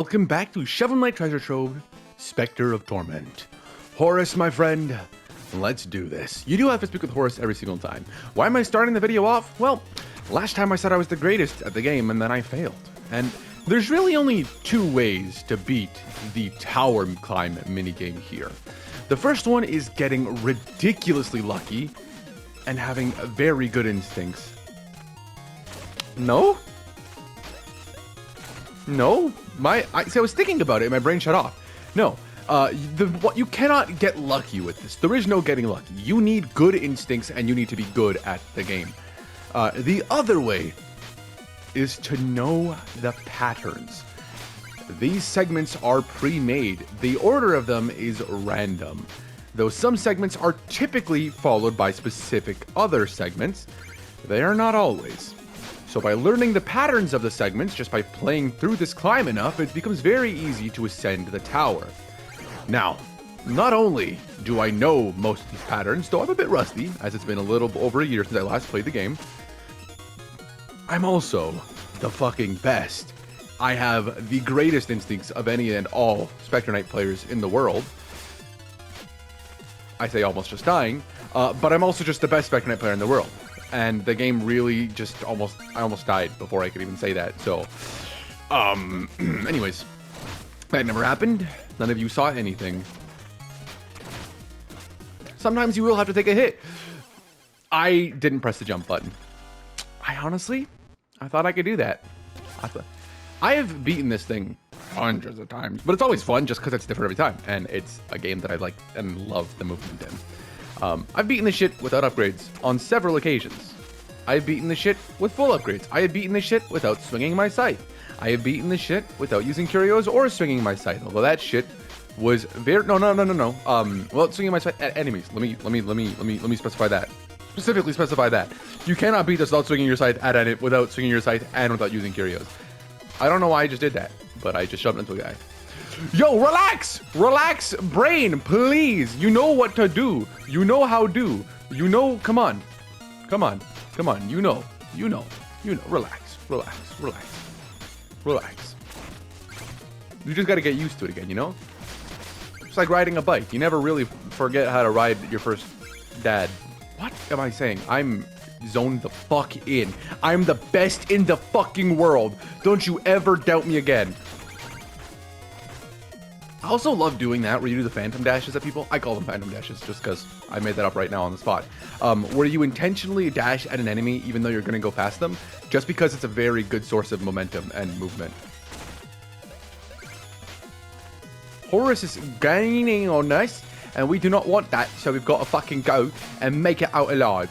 Welcome back to Shovel Knight Treasure Trove, Specter of Torment. Horus, my friend, let's do this. You do have to speak with Horus every single time. Why am I starting the video off? Well, last time I said I was the greatest at the game and then I failed. And there's really only two ways to beat the tower climb minigame here. The first one is getting ridiculously lucky and having very good instincts. No? No? I was thinking about it and my brain shut off. No. You cannot get lucky with this. There is no getting lucky. You need good instincts and you need to be good at the game. The other way is to know the patterns. These segments are pre-made. The order of them is random. Though some segments are typically followed by specific other segments, they are not always. So by learning the patterns of the segments, just by playing through this climb enough, it becomes very easy to ascend the tower. Now, not only do I know most of these patterns, though I'm a bit rusty, as it's been a little over a year since I last played the game, I'm also the fucking best. I have the greatest instincts of any and all Specter Knight players in the world. I say almost just dying, but I'm also just the best Specter Knight player in the world. And the game really just I almost died before I could even say that. So, anyways, that never happened. None of you saw anything. Sometimes you will have to take a hit. I didn't press the jump button. I thought I could do that. I have beaten this thing hundreds of times, but it's always fun just because it's different every time. And it's a game that I like and love the movement in. I've beaten this shit without upgrades on several occasions. I've beaten this shit with full upgrades. I have beaten this shit without swinging my scythe. I have beaten this shit without using curios or swinging my scythe. Although that shit was very no. Well, swinging my scythe at enemies. Let me specify that. Specifically specify that you cannot beat this without swinging your scythe at it, without swinging your scythe and without using curios. I don't know why I just did that, but I just shoved into a guy. Yo, relax! Relax, brain, please! You know what to do. You know how to. You know, come on. You know. Relax. You just gotta get used to it again, you know? It's like riding a bike. You never really forget how to ride your first dad. What am I saying? I'm zoned the fuck in. I'm the best in the fucking world. Don't you ever doubt me again. I also love doing that where you do the phantom dashes at people. I call them phantom dashes just because I made that up right now on the spot. Where you intentionally dash at an enemy even though you're going to go past them, just because it's a very good source of momentum and movement. Horus is gaining on us, and we do not want that, so we've got to fucking go and make it out alive.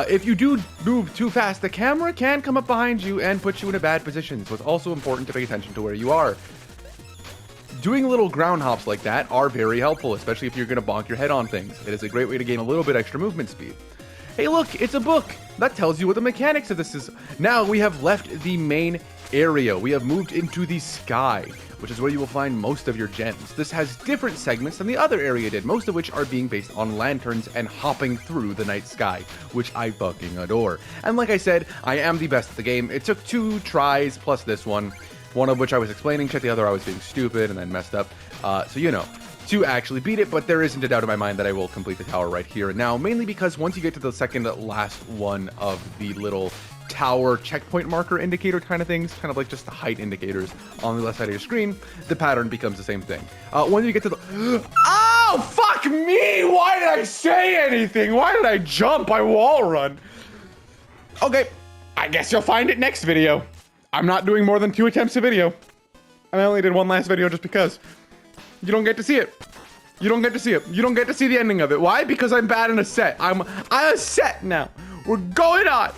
If you do move too fast, the camera can come up behind you and put you in a bad position, so it's also important to pay attention to where you are. Doing little ground hops like that are very helpful, especially if you're going to bonk your head on things. It is a great way to gain a little bit extra movement speed. Hey look, it's a book! That tells you what the mechanics of this is. Now we have left the main area. We have moved into the sky, which is where you will find most of your gems. This has different segments than the other area did, most of which are being based on lanterns and hopping through the night sky, which I fucking adore. And like I said, I am the best at the game. It took 2 tries plus this one of which I was explaining shit, the other I was being stupid and then messed up. So you know, to actually beat it, but there isn't a doubt in my mind that I will complete the tower right here and now, mainly because once you get to the second last one of the little tower checkpoint marker indicator kind of things, kind of like just the height indicators on the left side of your screen, the pattern becomes the same thing. When you get to the... Oh, fuck me! Why did I say anything? Why did I jump? I wall run. Okay, I guess you'll find it next video. I'm not doing more than 2 attempts a video. I only did one last video just because. You don't get to see it. You don't get to see it. You don't get to see the ending of it. Why? Because I'm bad in a set. I'm a set now. We're going on.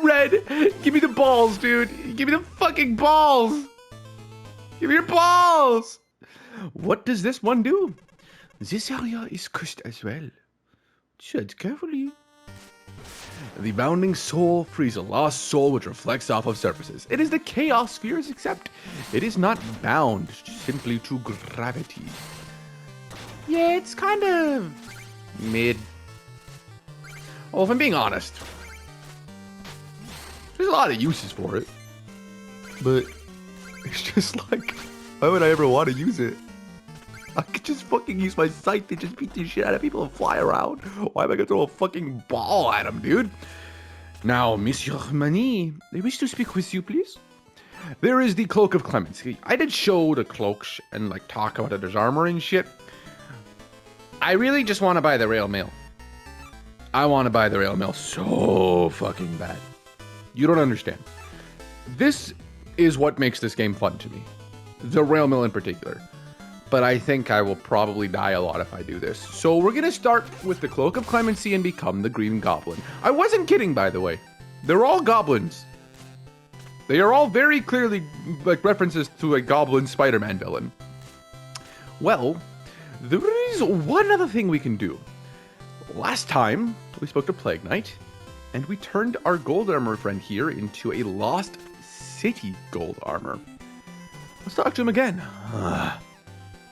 Red, give me the balls, dude. Give me the fucking balls. Give me your balls. What does this one do? This area is cursed as well. Tread carefully. The bounding soul frees a lost soul which reflects off of surfaces. It is the chaos spheres, except it is not bound simply to gravity. Yeah, it's kind of mid. Well, if I'm being honest, there's a lot of uses for it, but It's just like, why would I ever want to use it? I could just fucking use my sight to just beat the shit out of people and fly around. Why am I gonna throw a fucking ball at him, dude? Now, Monsieur Mani, I wish to speak with you, please. There is the Cloak of Clemency. I did show the cloaks and like talk about it as armor and shit. I really just want to buy the rail mail. I want to buy the rail mail so fucking bad. You don't understand. This is what makes this game fun to me. The rail mail in particular. But I think I will probably die a lot if I do this. So we're going to start with the Cloak of Clemency and become the Green Goblin. I wasn't kidding, by the way. They're all goblins. They are all very clearly like references to a goblin Spider-Man villain. Well, there is one other thing we can do. Last time, we spoke to Plague Knight, and we turned our gold armor friend here into a Lost City gold armor. Let's talk to him again.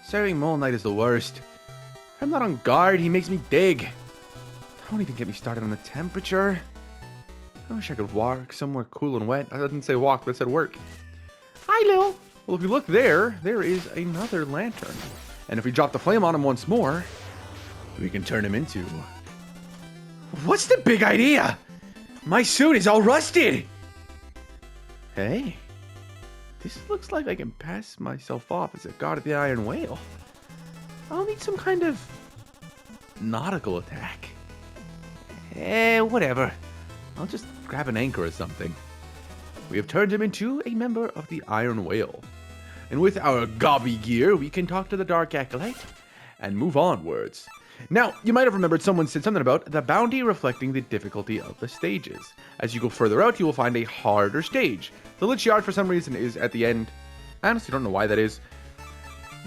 Serving Mole Knight is the worst. If I'm not on guard, he makes me dig. Don't even get me started on the temperature. I wish I could walk somewhere cool and wet. I didn't say walk, but I said work. Hi, Lil. Well, if you look there, there is another lantern. And if we drop the flame on him once more, we can turn him into... What's the big idea? My suit is all rusted. Hey. This looks like I can pass myself off as a god of the Iron Whale. I'll need some kind of nautical attack. Whatever. I'll just grab an anchor or something. We have turned him into a member of the Iron Whale. And with our gobby gear, we can talk to the Dark Acolyte and move onwards. Now, you might have remembered someone said something about the bounty reflecting the difficulty of the stages. As you go further out, you will find a harder stage. The Lich Yard, for some reason, is at the end. I honestly don't know why that is.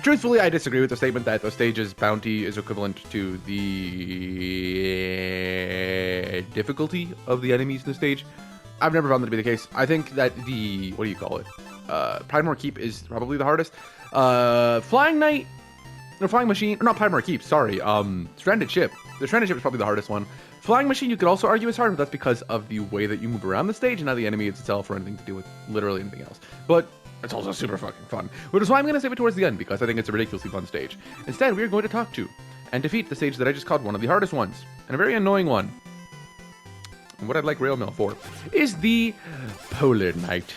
Truthfully, I disagree with the statement that the stage's bounty is equivalent to the difficulty of the enemies in the stage. I've never found that to be the case. I think that the, what do you call it? Pridemore Keep is probably the hardest. Flying Knight, or Flying Machine, or not Pridemore Keep, sorry. Stranded Ship. The Stranded Ship is probably the hardest one. Flying Machine, you could also argue is hard, but that's because of the way that you move around the stage and not the enemy itself or anything to do with literally anything else. But it's also super fucking fun, which is why I'm going to save it towards the end, because I think it's a ridiculously fun stage. Instead, we are going to talk to and defeat the stage that I just called one of the hardest ones, and a very annoying one. And what I'd like Rail Mail for is the Polar Knight.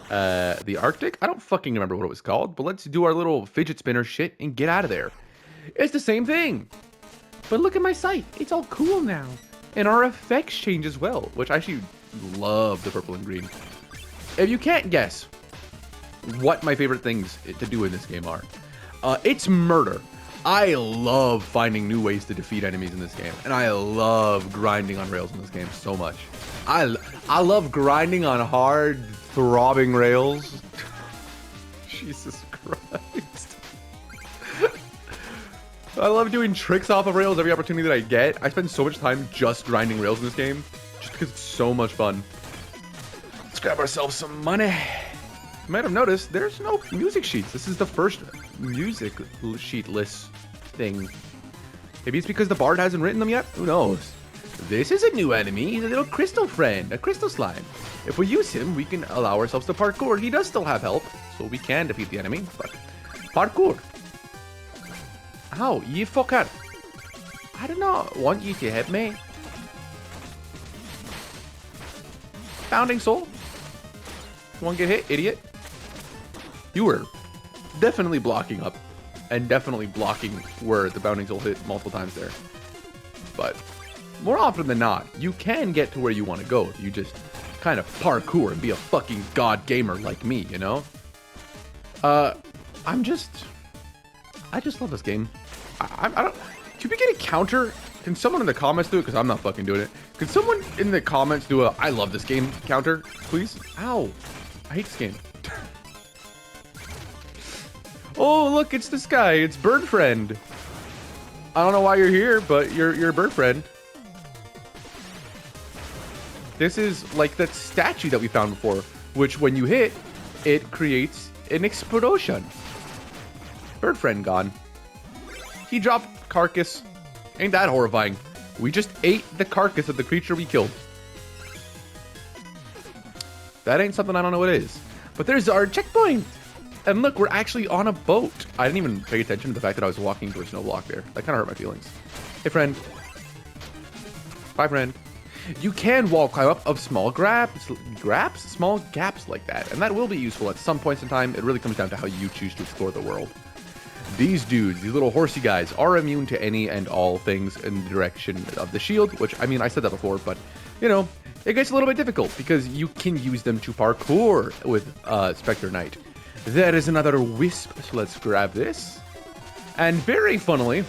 The Arctic? I don't fucking remember what it was called, but let's do our little fidget spinner shit and get out of there. It's the same thing. But look at my sight. It's all cool now. And our effects change as well, which I actually love the purple and green. If you can't guess what my favorite things to do in this game are, it's murder. I love finding new ways to defeat enemies in this game, and I love grinding on rails in this game so much. I love grinding on hard, throbbing rails. Jesus Christ. I love doing tricks off of rails every opportunity that I get. I spend so much time just grinding rails in this game, just because it's so much fun. Let's grab ourselves some money. You might have noticed there's no music sheets. This is the first music sheet list thing. Maybe it's because the bard hasn't written them yet? Who knows? This is a new enemy, the little crystal friend, a crystal slime. If we use him, we can allow ourselves to parkour. He does still have help, so we can defeat the enemy, but parkour. Ow, you fucker. I do not want you to hit me. Bounding soul. You want to get hit, idiot? You were definitely blocking up and definitely blocking where the bounding soul hit multiple times there. But more often than not, you can get to where you want to go if you just kind of parkour and be a fucking god gamer like me, you know? I just love this game. I don't... Can we get a counter? Can someone in the comments do it? Because I'm not fucking doing it. Can someone in the comments do a I love this game counter, please? Ow. I hate this game. Oh, look, it's this guy. It's Bird Friend. I don't know why you're here, but you're Bird Friend. This is like that statue that we found before, which when you hit, it creates an explosion. Bird Friend gone. He dropped carcass. Ain't that horrifying? We just ate the carcass of the creature we killed. That ain't something I don't know what it is. But there's our checkpoint. And look, we're actually on a boat. I didn't even pay attention to the fact that I was walking through a snow block there. That kind of hurt my feelings. Hey, friend. Bye, friend. You can wall climb up of small small gaps like that. And that will be useful at some points in time. It really comes down to how you choose to explore the world. These dudes, these little horsey guys, are immune to any and all things in the direction of the shield, which, I mean, I said that before, but, you know, it gets a little bit difficult because you can use them to parkour with Specter Knight. There is another wisp, so let's grab this. And very funnily,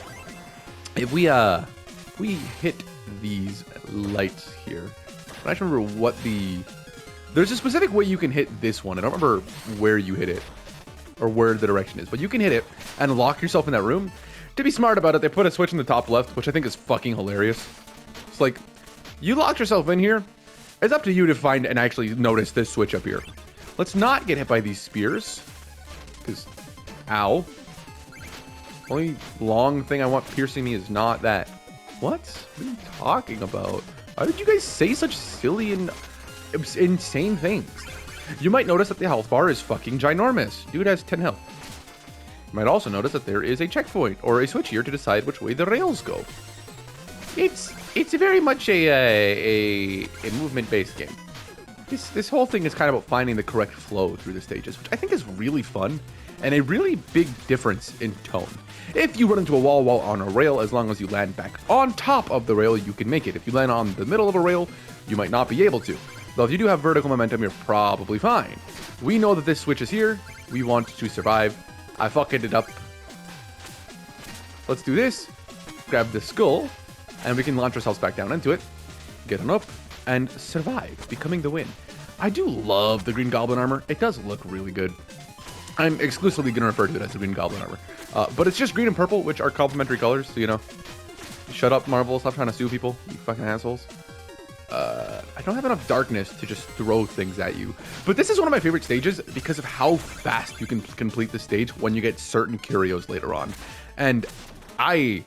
if we hit these lights here, I don't remember what there's a specific way you can hit this one. I don't remember where you hit it or where the direction is, but you can hit it and lock yourself in that room. To be smart about it, they put a switch in the top left, which I think is fucking hilarious. It's like, you locked yourself in here. It's up to you to find and actually notice this switch up here. Let's not get hit by these spears, because, ow. Only long thing I want piercing me is not that. What are you talking about? Why did you guys say such silly and insane things? You might notice that the health bar is fucking ginormous. Dude has 10 health. You might also notice that there is a checkpoint or a switch here to decide which way the rails go. It's very much a movement-based game. This whole thing is kind of about finding the correct flow through the stages, which I think is really fun and a really big difference in tone. If you run into a wall while on a rail, as long as you land back on top of the rail, you can make it. If you land on the middle of a rail, you might not be able to. Though if you do have vertical momentum, you're probably fine. We know that this switch is here. We want to survive. I fucked it up. Let's do this. Grab the skull, and we can launch ourselves back down into it. Get on up, and survive, becoming the win. I do love the Green Goblin armor. It does look really good. I'm exclusively going to refer to it as the Green Goblin armor. But it's just green and purple, which are complementary colors, so you know. Shut up, Marvel. Stop trying to sue people, you fucking assholes. I don't have enough darkness to just throw things at you. But this is one of my favorite stages because of how fast you can complete the stage when you get certain curios later on. And I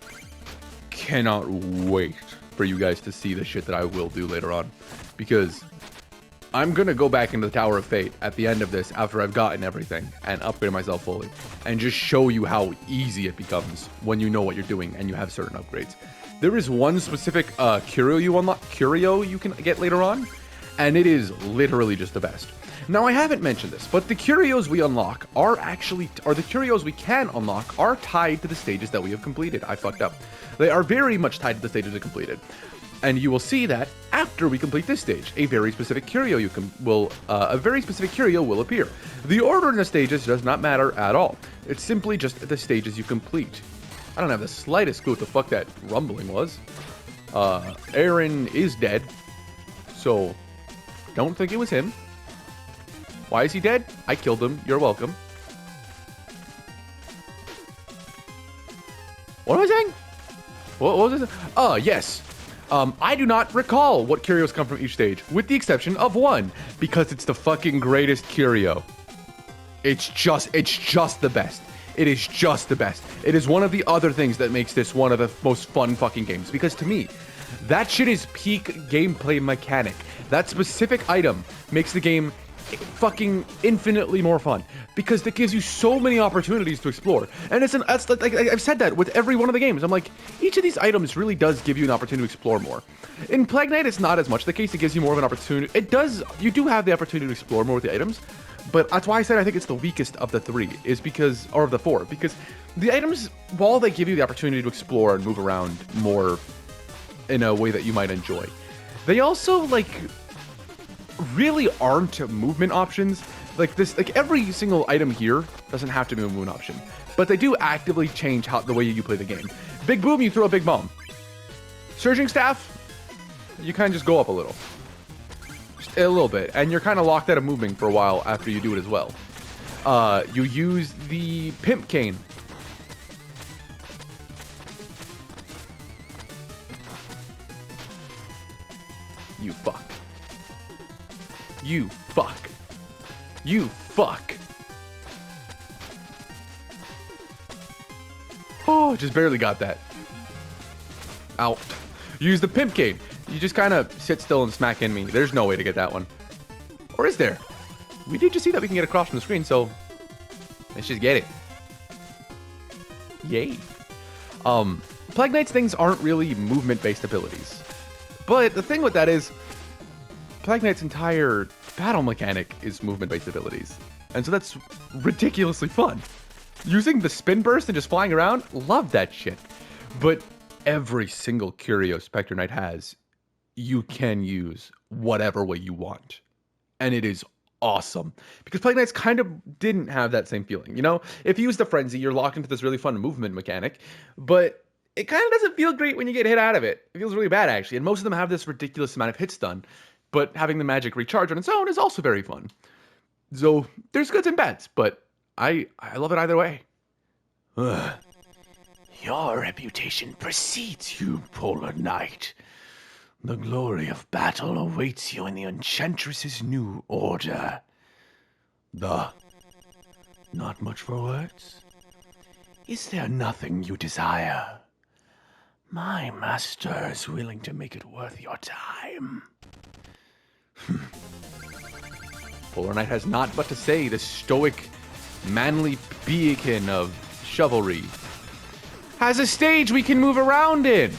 cannot wait for you guys to see the shit that I will do later on. Because I'm going to go back into the Tower of Fate at the end of this after I've gotten everything and upgrade myself fully. And just show you how easy it becomes when you know what you're doing and you have certain upgrades. There is one specific curio you can get later on, and it is literally just the best. Now, I haven't mentioned this, but the curios we unlock the curios we can unlock are tied to the stages that we have completed. I fucked up. They are very much tied to the stages we completed. And you will see that after we complete this stage, a very specific curio will appear. The order in the stages does not matter at all. It's simply just the stages you complete. I don't have the slightest clue what the fuck that rumbling was. Aaron is dead, so don't think it was him. Why is he dead? I killed him. You're welcome. What was I saying? What was it? Oh, yes. I do not recall what curios come from each stage, with the exception of one, because it's the fucking greatest curio. It's just the best. It is just the best. It is one of the other things that makes this one of the most fun fucking games, because to me, that shit is peak gameplay mechanic. That specific item makes the game fucking infinitely more fun, because it gives you so many opportunities to explore. And that's like I've said that with every one of the games. I'm like, each of these items really does give you an opportunity to explore more. In Plague Knight, it's not as much the case. It gives you more of an opportunity. You do have the opportunity to explore more with the items, but that's why I said I think it's the weakest of the of the four, because the items, while they give you the opportunity to explore and move around more in a way that you might enjoy, they also really aren't movement options. Like every single item here doesn't have to be a movement option, but they do actively change the way you play the game. Big Boom, you throw a big bomb. Surging Staff, you kind of just go up a little. Just a little bit, and you're kind of locked out of moving for a while after you do it as well. You use the Pimp Cane. You fuck. You fuck. You fuck. Oh, just barely got that. Ow. Use the Pimp Cane. You just kind of sit still and smack in me. There's no way to get that one. Or is there? We did just see that we can get across from the screen, so Let's just get it. Yay. Plague Knight's things aren't really movement-based abilities. But the thing with that is, Plague Knight's entire battle mechanic is movement-based abilities. And so that's ridiculously fun. Using the spin burst and just flying around, love that shit. But every single curio Specter Knight has, you can use whatever way you want. And it is awesome. Because Plague Knights kind of didn't have that same feeling. You know, if you use the Frenzy, you're locked into this really fun movement mechanic. But it kind of doesn't feel great when you get hit out of it. It feels really bad, actually. And most of them have this ridiculous amount of hits done. But having the magic recharge on its own is also very fun. So there's goods and bads, but I love it either way. Ugh. Your reputation precedes you, Polar Knight. The glory of battle awaits you in the Enchantress's new order. Not much for words? Is there nothing you desire? My master is willing to make it worth your time. Polar Knight has naught but to say, the stoic, manly beacon of chivalry. Has a stage we can move around in,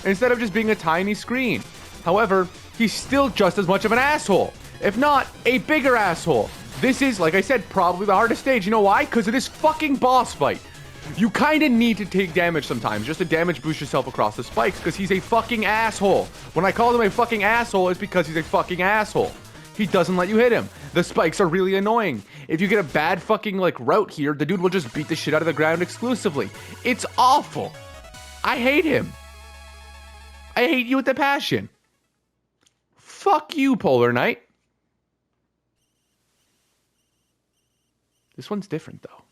instead of just being a tiny screen. However, he's still just as much of an asshole, if not a bigger asshole. This is, like I said, probably the hardest stage. You know why? Because of this fucking boss fight. You kind of need to take damage sometimes, just to damage boost yourself across the spikes, because he's a fucking asshole. When I call him a fucking asshole, it's because he's a fucking asshole. He doesn't let you hit him. The spikes are really annoying. If you get a bad fucking, like, route here, the dude will just beat the shit out of the ground exclusively. It's awful. I hate him. I hate you with a passion. Fuck you, Polar Knight. This one's different, though.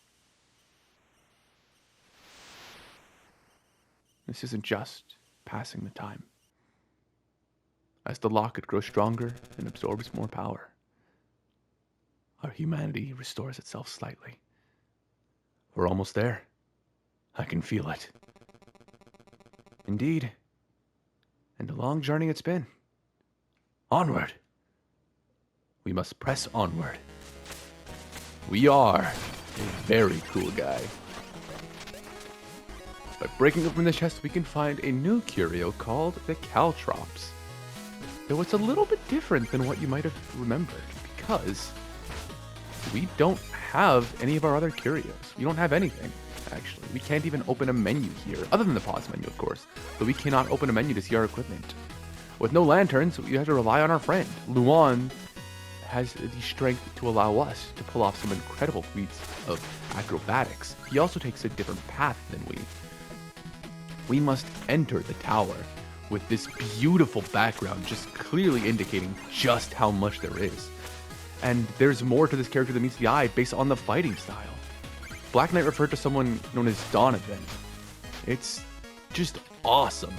This isn't just passing the time. As the locket grows stronger and absorbs more power, our humanity restores itself slightly. We're almost there. I can feel it. Indeed. And a long journey it's been. Onward. We must press onward. We are a very cool guy. By breaking open the chest, we can find a new curio called the Caltrops. Though it's a little bit different than what you might have remembered, because we don't have any of our other curios. We don't have anything, actually. We can't even open a menu here, other than the pause menu, of course. But we cannot open a menu to see our equipment. With no lanterns, we have to rely on our friend. Luan has the strength to allow us to pull off some incredible feats of acrobatics. He also takes a different path than we. We must enter the tower with this beautiful background just clearly indicating just how much there is. And there's more to this character than meets the eye based on the fighting style. Black Knight referred to someone known as Donovan. It's just awesome.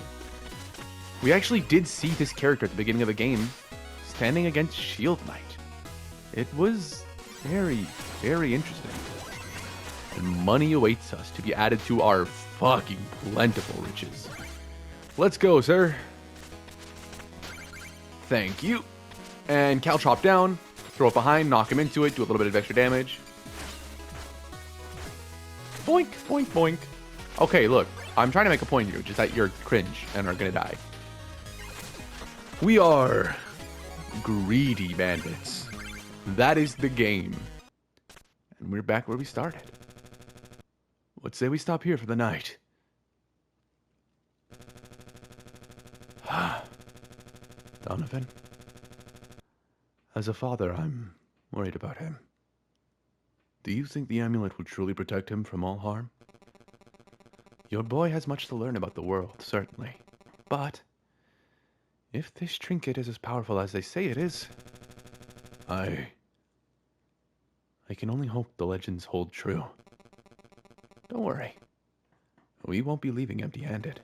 We actually did see this character at the beginning of the game standing against Shield Knight. It was very, very interesting. And money awaits us to be added to our fucking plentiful riches. Let's go, sir. Thank you. And Caltrop down, throw it behind, knock him into it, do a little bit of extra damage. Boink, boink, boink. Okay, look, I'm trying to make a point here, just that you're cringe and are gonna die. We are greedy bandits. That is the game. And we're back where we started. Let's say we stop here for the night. Donovan. As a father, I'm worried about him. Do you think the amulet will truly protect him from all harm? Your boy has much to learn about the world, certainly. But if this trinket is as powerful as they say it is, I can only hope the legends hold true. Don't worry. We won't be leaving empty-handed.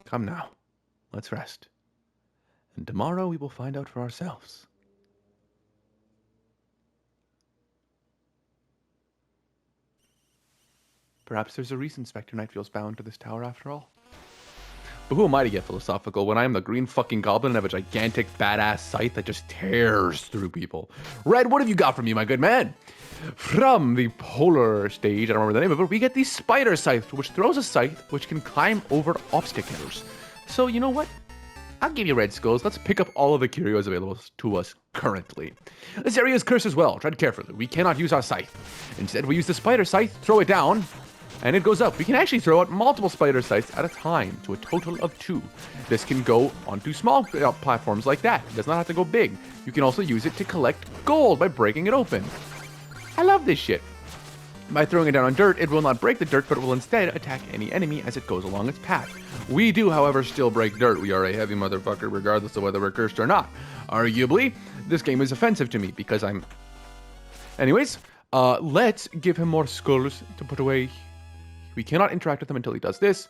Come now, let's rest. And tomorrow we will find out for ourselves. Perhaps there's a reason Specter Knight feels bound to this tower after all. But who am I to get philosophical when I am the green fucking goblin and have a gigantic badass scythe that just tears through people? Red, what have you got for me, my good man? From the polar stage, I don't remember the name of it, we get the spider scythe, which throws a scythe which can climb over obstacles. So, you know what? I'll give you red skulls. Let's pick up all of the curios available to us currently. This area is cursed as well. Tread carefully. We cannot use our scythe. Instead, we use the spider scythe, throw it down, and it goes up. We can actually throw out multiple spider scythes at a time, to a total of 2. This can go onto small platforms like that. It does not have to go big. You can also use it to collect gold by breaking it open. I love this shit. By throwing it down on dirt, it will not break the dirt, but it will instead attack any enemy as it goes along its path. We do, however, still break dirt. We are a heavy motherfucker regardless of whether we're cursed or not. Arguably, this game is offensive to me because I'm... Anyways, let's give him more skulls to put away. We cannot interact with him until he does this.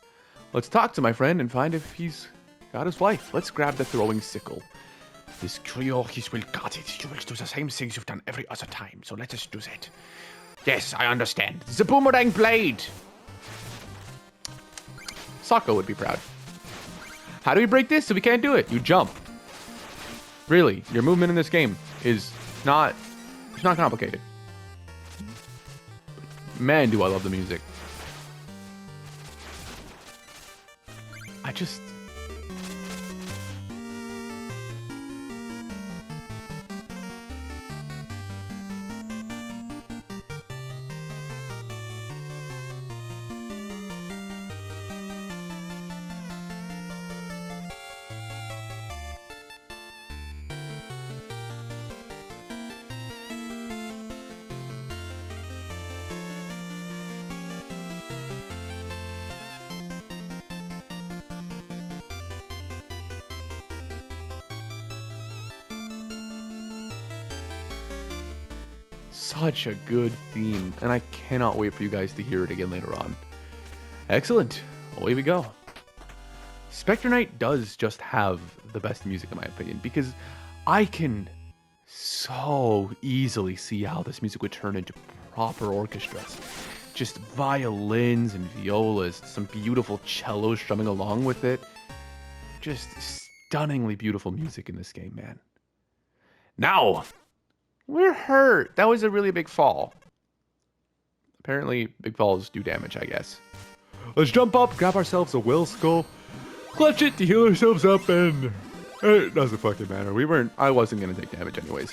Let's talk to my friend and find if he's got his wife. Let's grab the throwing sickle. This Creo, he will got it. You will do the same things you've done every other time, so let us do that. Yes, I understand. The boomerang blade! Sako would be proud. How do we break this? So we can't do it. You jump. Really, your movement in this game is not... It's not complicated. Man, do I love the music. I just... Such a good theme, and I cannot wait for you guys to hear it again later on. Excellent. Away we go. Specter Knight does just have the best music in my opinion, because I can so easily see how this music would turn into proper orchestras. Just violins and violas, some beautiful cellos strumming along with it. Just stunningly beautiful music in this game, man. Now, we're hurt. That was a really big fall. Apparently, big falls do damage, I guess. Let's jump up, grab ourselves a will skull, clutch it to heal ourselves up, and it doesn't fucking matter. I wasn't gonna take damage anyways.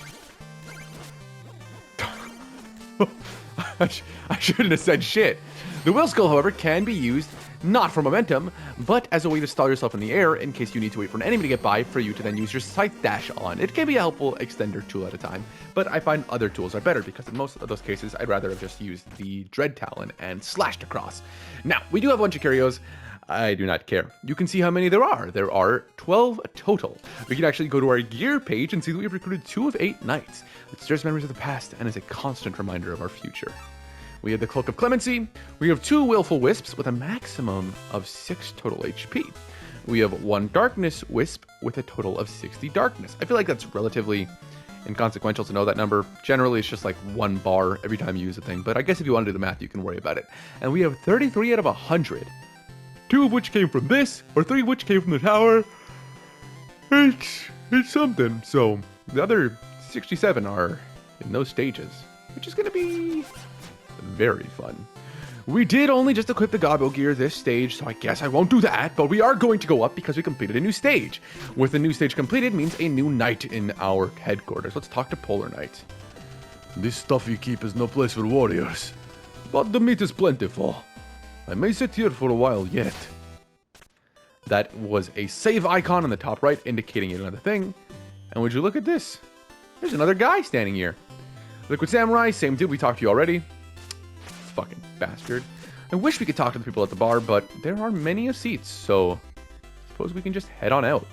I shouldn't have said shit. The will skull, however, can be used not for momentum, but as a way to stall yourself in the air in case you need to wait for an enemy to get by for you to then use your scythe dash on. It can be a helpful extender tool at a time, but I find other tools are better because in most of those cases, I'd rather have just used the Dread Talon and slashed across. Now, we do have a bunch of curios. I do not care. You can see how many there are. There are 12 total. We can actually go to our gear page and see that we've recruited 2 of 8 knights. It stirs memories of the past and is a constant reminder of our future. We have the Cloak of Clemency. We have 2 Willful Wisps with a maximum of 6 total HP. We have 1 Darkness Wisp with a total of 60 Darkness. I feel like that's relatively inconsequential to know that number. Generally, it's just like 1 bar every time you use a thing, but I guess if you want to do the math, you can worry about it. And we have 33 out of 100. 2 of which came from this, or 3 of which came from the tower. It's something. So the other 67 are in those stages, which is going to be very fun. We did only just equip the Gobbo gear this stage, so I guess I won't do that, but we are going to go up because we completed a new stage. With the new stage completed means a new knight in our headquarters. Let's talk to Polar Knight. This stuff you keep is no place for warriors, but the meat is plentiful. I may sit here for a while yet. That was a save icon in the top right indicating another thing. And would you look at this? There's another guy standing here. Liquid Samurai, same dude, we talked to you already. Fucking bastard. I wish we could talk to the people at the bar, but there are many seats, so I suppose we can just head on out.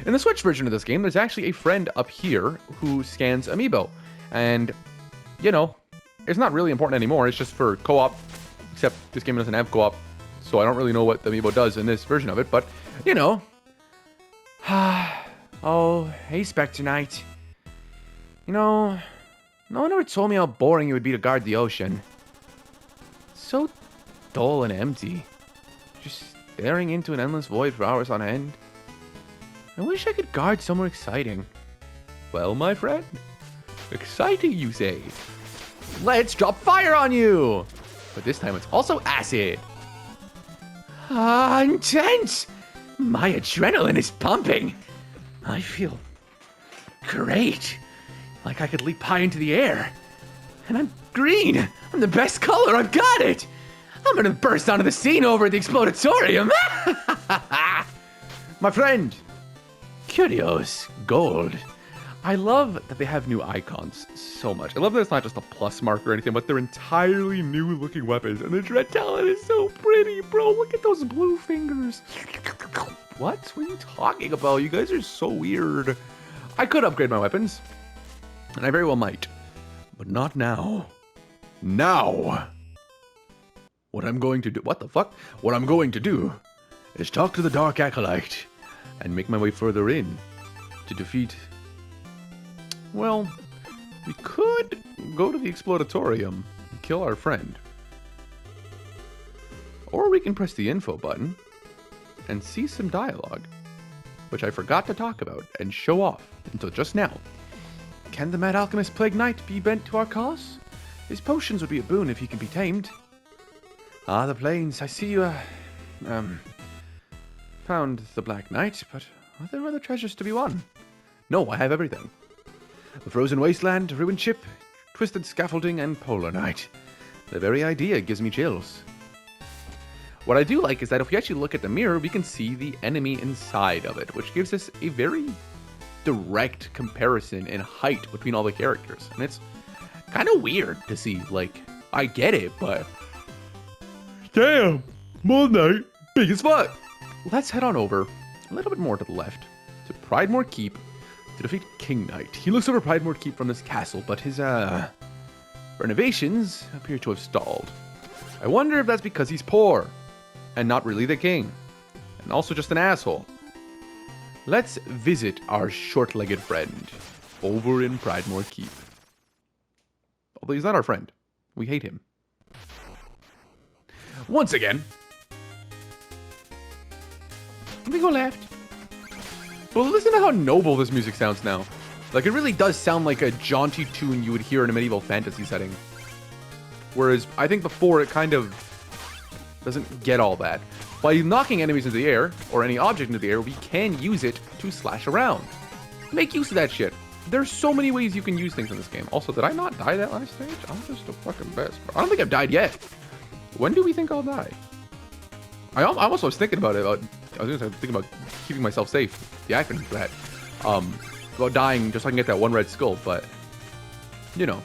In the Switch version of this game, there's actually a friend up here who scans amiibo. And, you know, it's not really important anymore. It's just for co-op, except this game doesn't have co-op, so I don't really know what the amiibo does in this version of it, but, you know. Oh, hey, Specter Knight. You know, no one ever told me how boring it would be to guard the ocean. So dull and empty. Just staring into an endless void for hours on end. I wish I could guard somewhere exciting. Well, my friend, exciting, you say? Let's drop fire on you! But this time it's also acid. Ah, intense! My adrenaline is pumping. I feel great. Like I could leap high into the air. And I'm green. I'm the best color. I've got it. I'm gonna burst onto the scene over at the Explodatorium. My friend. Curious Gold. I love that they have new icons so much. I love that it's not just a plus mark or anything, but they're entirely new looking weapons. And the Dread Talon is so pretty, bro. Look at those blue fingers. What? What are you talking about? You guys are so weird. I could upgrade my weapons. And I very well might. But not now. Now! What I'm going to do... What the fuck? What I'm going to do is talk to the Dark Acolyte and make my way further in to defeat... Well, we could go to the Explodatorium and kill our friend. Or we can press the info button and see some dialogue, which I forgot to talk about and show off until just now. Can the Mad Alchemist Plague Knight be bent to our cause? His potions would be a boon if he can be tamed. Ah, the plains. I see you, found the Black Knight, but are there other treasures to be won? No, I have everything. The frozen wasteland, ruined ship, twisted scaffolding, and polar night. The very idea gives me chills. What I do like is that if we actually look at the mirror, we can see the enemy inside of it, which gives us a very direct comparison in height between all the characters. And it's kind of weird to see, like, I get it, but... Damn! Moon Knight, big as fuck! Let's head on over, a little bit more to the left, to Pridemore Keep, to defeat King Knight. He looks over Pridemore Keep from this castle, but his, renovations appear to have stalled. I wonder if that's because he's poor, and not really the king, and also just an asshole. Let's visit our short-legged friend over in Pridemore Keep. Although he's not our friend. We hate him. Once again. We go left. Well, listen to how noble this music sounds now. Like, it really does sound like a jaunty tune you would hear in a medieval fantasy setting. Whereas, I think before it kind of doesn't get all that. By knocking enemies into the air, or any object into the air, we can use it to slash around. Make use of that shit. There's so many ways you can use things in this game. Also, did I not die that last stage? I'm just the fucking best. I don't think I've died yet. When do we think I'll die? I almost was thinking about it. I was thinking about keeping myself safe. The acronym for that. About dying just so I can get that one red skull, but... You know.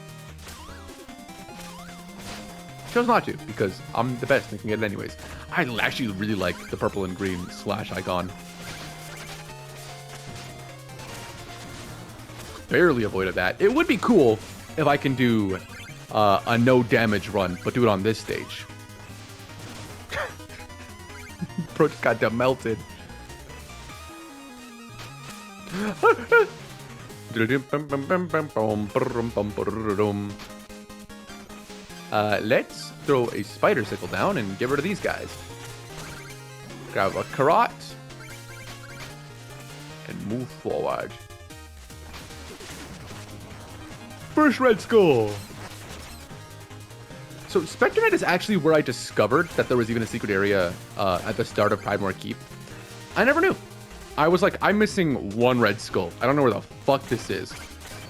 Chose not to, because I'm the best and I can get it anyways. I actually really like the purple and green slash icon. Barely avoided that. It would be cool if I can do a no damage run, but do it on this stage. Bro just got melted. Let's throw a spider sickle down and get rid of these guys. Grab a carrot and move forward. First red skull. So Specter Knight is actually where I discovered that there was even a secret area at the start of Pridemore Keep. I never knew. I was like, I'm missing one red skull. I don't know where the fuck this is.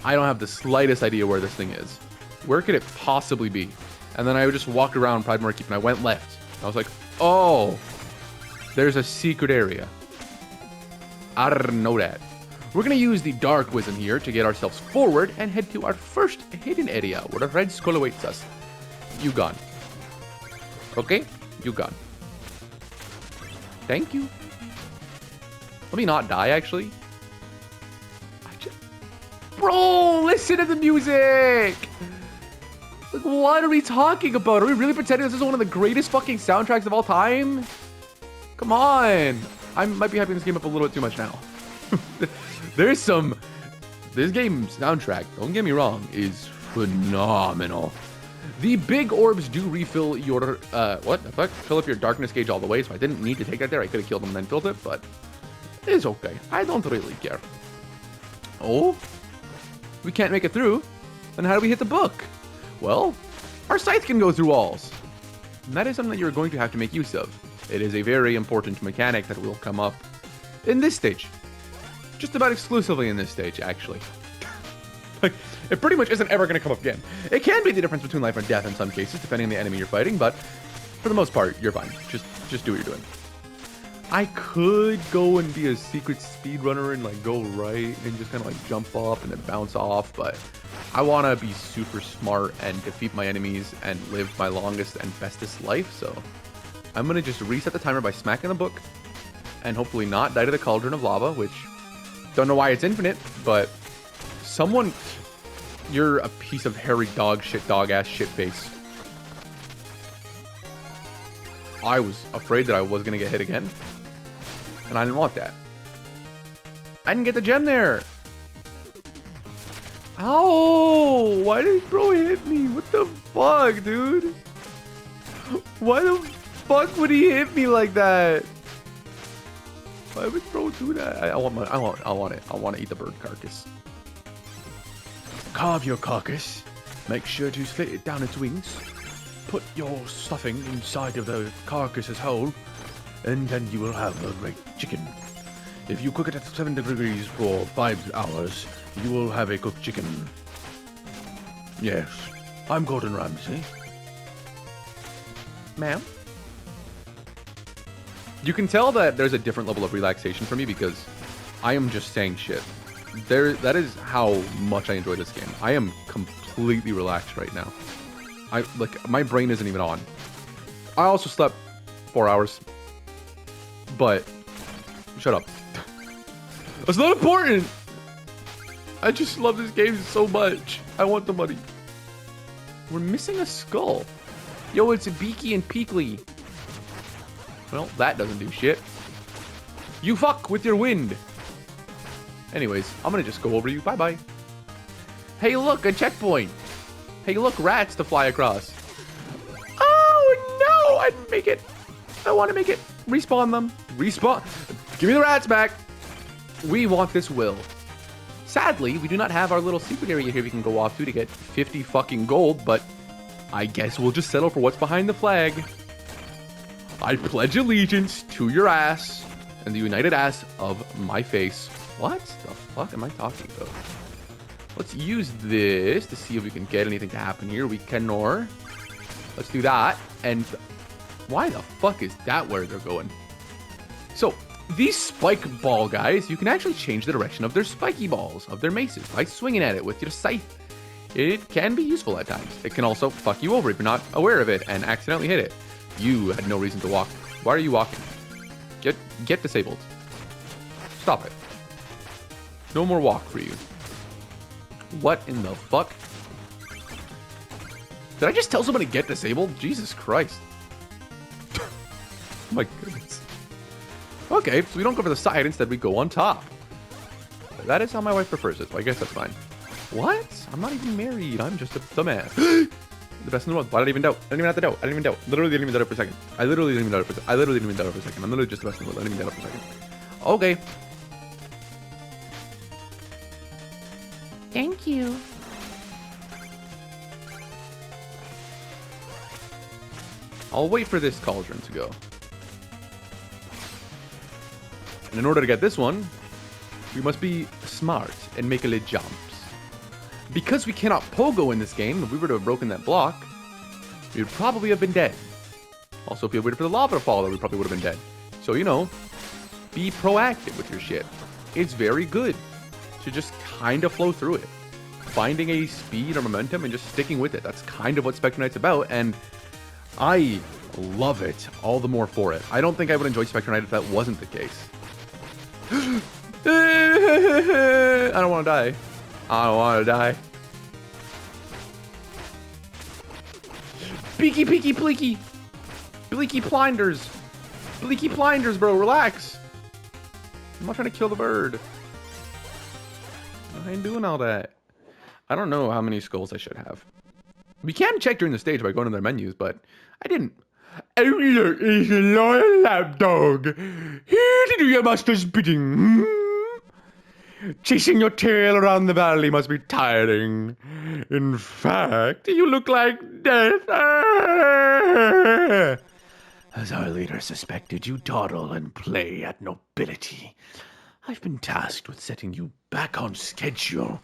I don't have the slightest idea where this thing is. Where could it possibly be? And then I just walked around Pridemore Keep and I went left. I was like, oh, there's a secret area. I didn't know that. We're going to use the Dark Wisdom here to get ourselves forward and head to our first hidden area where the red skull awaits us. You gone. Okay? You gone. Thank you. Let me not die, actually. Bro, listen to the music! Like, what are we talking about? Are we really pretending this is one of the greatest fucking soundtracks of all time? Come on. I might be hyping this game up a little bit too much now. This game soundtrack, don't get me wrong, is phenomenal. The big orbs do refill your, what the fuck? Fill up your darkness gauge all the way, so I didn't need to take that there. I could have killed them and then filled it, but it's okay. I don't really care. Oh, we can't make it through. Then how do we hit the book? Well, our scythe can go through walls. And that is something that you're going to have to make use of. It is a very important mechanic that will come up in this stage. Just about exclusively in this stage, actually. Like, it pretty much isn't ever going to come up again. It can be the difference between life and death in some cases, depending on the enemy you're fighting, but for the most part, you're fine. Just do what you're doing. I could go and be a secret speedrunner and like go right and just kind of like jump up and then bounce off, but I want to be super smart and defeat my enemies and live my longest and bestest life, so I'm going to just reset the timer by smacking the book and hopefully not die to the cauldron of lava, which don't know why it's infinite, but someone, you're a piece of hairy dog shit, dog ass shit face. I was afraid that I was going to get hit again, and I didn't want that. I didn't get the gem there. Ow! Why did bro hit me? What the fuck, dude? Why the fuck would he hit me like that? Why would bro do that? I want it. I want to eat the bird carcass. Carve your carcass. Make sure to slit it down its wings. Put your stuffing inside of the carcass's hole, and then you will have a great chicken. If you cook it at 7 degrees for 5 hours, you will have a cooked chicken. Yes, I'm Gordon Ramsay. Ma'am? You can tell that there's a different level of relaxation for me because I am just saying shit. That is how much I enjoy this game. I am completely relaxed right now. My brain isn't even on. I also slept 4 hours. But shut up. That's not important. I just love this game so much. I want the money. We're missing a skull. Yo, it's a Beaky and Peakly. Well, that doesn't do shit. You fuck with your wind. Anyways, I'm gonna just go over you. Bye-bye. Hey, look, a checkpoint. Hey, look, rats to fly across. Oh, no, I didn't make it. I want to make it. Respawn them. Respawn. Give me the rats back. We want this will. Sadly, we do not have our little secret area here we can go off to get 50 fucking gold, but I guess we'll just settle for what's behind the flag. I pledge allegiance to your ass and the united ass of my face. What the fuck am I talking about? Let's use this to see if we can get anything to happen here. We cannot. Let's do that. And why the fuck is that where they're going? So, these spike ball guys, you can actually change the direction of their spiky balls, of their maces, by swinging at it with your scythe. It can be useful at times. It can also fuck you over if you're not aware of it and accidentally hit it. You had no reason to walk. Why are you walking? Get disabled. Stop it. No more walk for you. What in the fuck? Did I just tell someone to get disabled? Jesus Christ. My goodness. Okay, so we don't go for the side, instead we go on top. That is how my wife prefers it, so I guess that's fine. What? I'm not even married. I'm just a dumbass. The best in the world. Why did I even doubt? I didn't even have to doubt. I didn't even doubt. Literally didn't even doubt it for a second. I literally didn't even doubt it for a second. I literally didn't even doubt it for a second. I'm literally just the best in the world. I didn't even doubt it for a second. Okay. Thank you. I'll wait for this cauldron to go. And in order to get this one, we must be smart and make a little jumps. Because we cannot pogo in this game, if we were to have broken that block, we would probably have been dead. Also, if we had waited for the lava to fall, we probably would have been dead. So, you know, be proactive with your shit. It's very good to just kind of flow through it. Finding a speed or momentum and just sticking with it. That's kind of what Specter Knight's about, and I love it all the more for it. I don't think I would enjoy Specter Knight if that wasn't the case. I don't want to die. I don't want to die. Peeky, peeky, bleaky. Bleaky blinders. Bleaky blinders, bro. Relax. I'm not trying to kill the bird. I ain't doing all that. I don't know how many skulls I should have. We can check during the stage by going to their menus, but I didn't. Oh, look, it's a loyal lapdog. Here to do your master's bidding. Chasing your tail around the valley must be tiring. In fact, you look like death. As our leader suspected, you dawdle and play at nobility. I've been tasked with setting you back on schedule.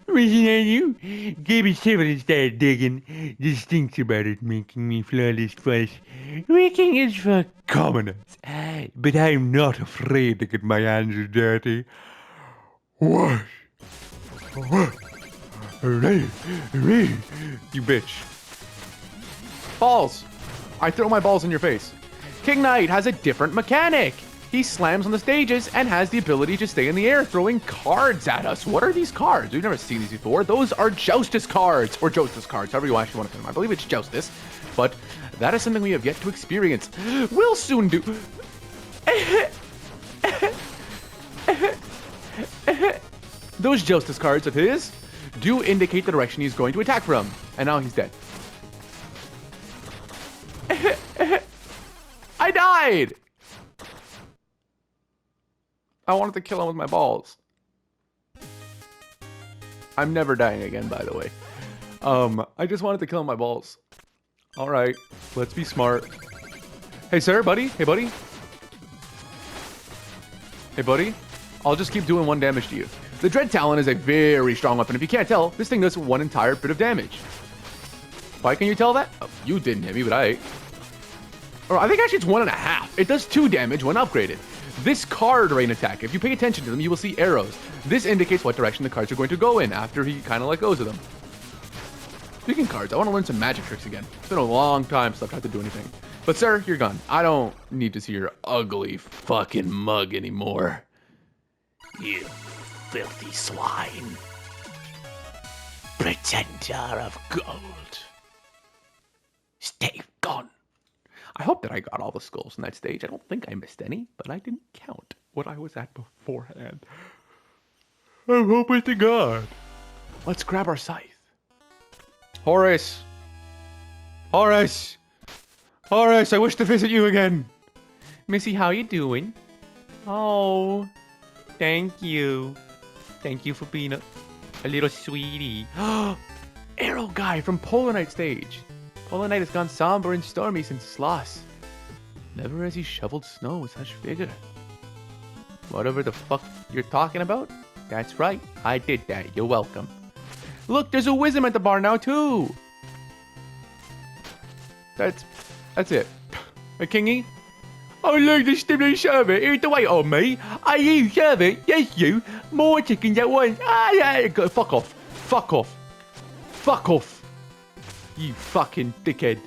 Listen at you. Give me 7 and start digging. This stinks about it, making me flawless flesh. Wicking is for commoners. But I'm not afraid to get my hands dirty. What? What? Ray, you bitch. Balls. I throw my balls in your face. King Knight has a different mechanic. He slams on the stages and has the ability to stay in the air, throwing cards at us. What are these cards? We've never seen these before. Those are Joustus cards, or Joustus cards, however you actually want to put them. I believe it's Joustus, but that is something we have yet to experience. We'll soon do. Those Joustus cards of his do indicate the direction he's going to attack from, and now he's dead. I died! I wanted to kill him with my balls. I'm never dying again, by the way. I just wanted to kill him with my balls. Alright, let's be smart. Hey, sir, buddy? Hey, buddy? Hey, buddy? I'll just keep doing 1 damage to you. The Dread Talon is a very strong weapon. If you can't tell, this thing does 1 entire bit of damage. Why can you tell that? Oh, you didn't hit me, but I... Or I think actually it's 1.5. It does 2 damage when upgraded. This card rain attack, if you pay attention to them, you will see arrows. This indicates what direction the cards are going to go in after he kind of let goes of them. Speaking of cards, I want to learn some magic tricks again. It's been a long time since I've tried to do anything. But sir, you're gone. I don't need to see your ugly fucking mug anymore. You filthy swine. Pretender of gold. Stay gone. I hope that I got all the skulls in that stage. I don't think I missed any, but I didn't count what I was at beforehand. I'm hoping to God. Let's grab our scythe. Horace! Horace! Horace, I wish to visit you again. Missy, how you doing? Oh, thank you. Thank you for being a little sweetie. Arrow guy from Polar Night stage. Polar Night has gone somber and stormy since his loss. Never has he shoveled snow with such vigor. Whatever the fuck you're talking about? That's right, I did that. You're welcome. Look, there's a wisdom at the bar now too. That's it. A kingy? Oh look, there's still a servant here to wait on me. Are you servant? Yes you. More chickens at once. Ah yeah, go fuck off. Fuck off. Fuck off. You fucking dickhead.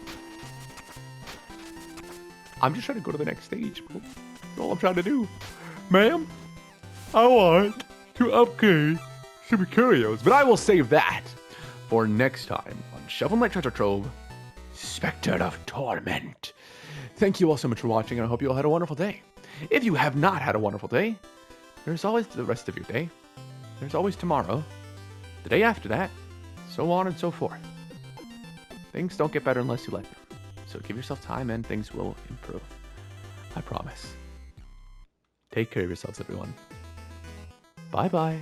I'm just trying to go to the next stage, bro. That's all I'm trying to do. Ma'am, I want to upgrade some curios, but I will save that for next time on Shovel Knight Treasure Trove, Specter of Torment. Thank you all so much for watching, and I hope you all had a wonderful day. If you have not had a wonderful day, there's always the rest of your day. There's always tomorrow, the day after that, so on and so forth. Things don't get better unless you let them. So give yourself time and things will improve. I promise. Take care of yourselves, everyone. Bye-bye.